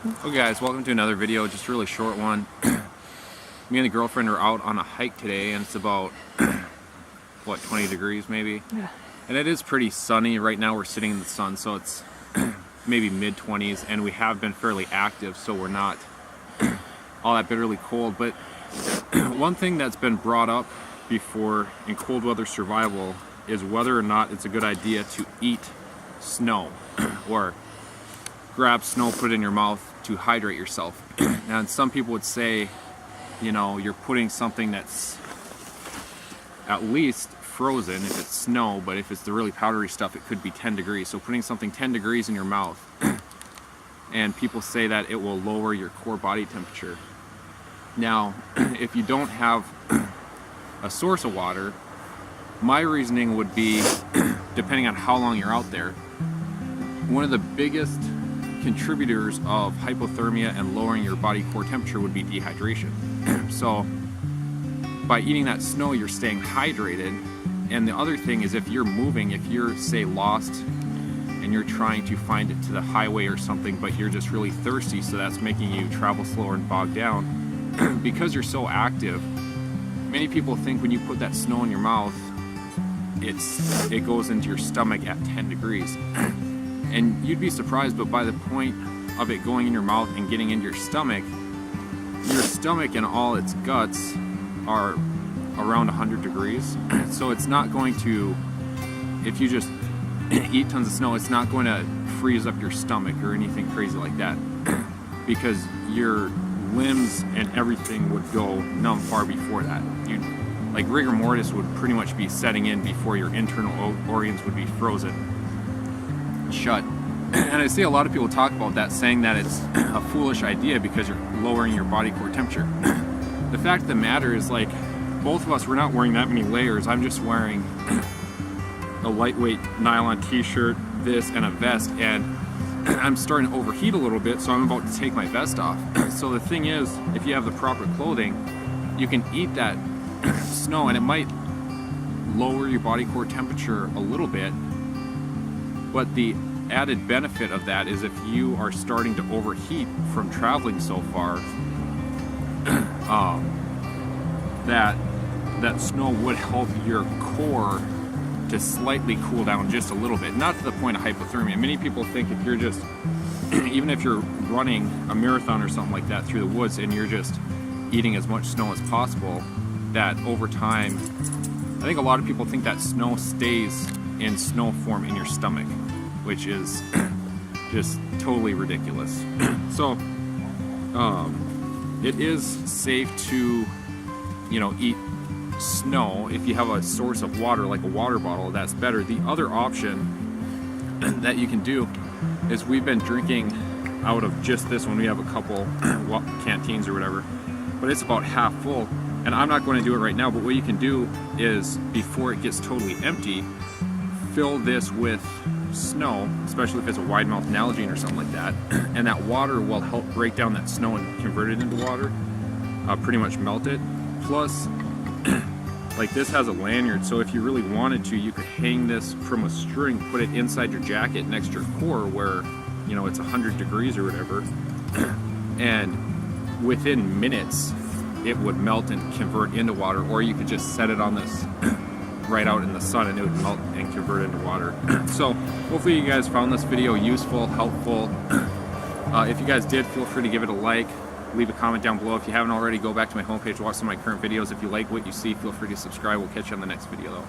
Okay guys, welcome to another video, just a really short one. Me and the girlfriend are out on a hike today and it's about, what, 20 degrees maybe? Yeah. And it is pretty sunny. Right now we're sitting in the sun, so it's maybe mid-20s, and we have been fairly active, so we're not all that bitterly cold. But one thing that's been brought up before in cold weather survival is whether or not it's a good idea to eat snow or grab snow, put it in your mouth to hydrate yourself. And some people would say, you know, you're putting something that's at least frozen if it's snow, but if it's the really powdery stuff, it could be 10 degrees. So putting something 10 degrees in your mouth, and people say that it will lower your core body temperature. Now, if you don't have a source of water, my reasoning would be, depending on how long you're out there, one of the biggest contributors of hypothermia and lowering your body core temperature would be dehydration. So by eating that snow, you're staying hydrated. And the other thing is, if you're moving, if you're, say, lost and you're trying to find it to the highway or something, but you're just really thirsty, so that's making you travel slower and bog down, because you're so active, many people think when you put that snow in your mouth, it goes into your stomach at 10 degrees. And you'd be surprised, but by the point of it going in your mouth and getting into your stomach and all its guts are around 100 degrees. So it's not going to, if you just eat tons of snow, it's not going to freeze up your stomach or anything crazy like that, because your limbs and everything would go numb far before that. Like rigor mortis would pretty much be setting in before your internal organs would be frozen shut. And I see a lot of people talk about that, saying that it's a foolish idea because you're lowering your body core temperature. The fact of the matter is, like, both of us, we're not wearing that many layers. I'm just wearing a lightweight nylon t-shirt, this, and a vest, and I'm starting to overheat a little bit, so I'm about to take my vest off. So the thing is, if you have the proper clothing, you can eat that snow and it might lower your body core temperature a little bit. But the added benefit of that is, if you are starting to overheat from traveling so far, that snow would help your core to slightly cool down just a little bit. Not to the point of hypothermia. Many people think if you're just, even if you're running a marathon or something like that through the woods and you're just eating as much snow as possible, that over time, I think a lot of people think that snow stays in snow form in your stomach, which is just totally ridiculous. So it is safe to, you know, eat snow if you have a source of water, like a water bottle. That's better. The other option that you can do is, we've been drinking out of just this one. We have a couple canteens or whatever, but it's about half full. And I'm not going to do it right now, but what you can do is, before it gets totally empty, fill this with snow, especially if it's a wide mouth Nalgene or something like that, and that water will help break down that snow and convert it into water, pretty much melt it. Plus, like, this has a lanyard, so if you really wanted to, you could hang this from a string, put it inside your jacket next to your core where, you know, it's 100 degrees or whatever, and within minutes it would melt and convert into water. Or you could just set it on this right out in the sun and it would melt and convert into water. So hopefully you guys found this video useful, helpful. If you guys did, feel free to give it a like, leave a comment down below. If you haven't already, go back to my homepage, watch some of my current videos. If you like what you see, feel free to subscribe. We'll catch you on the next video though.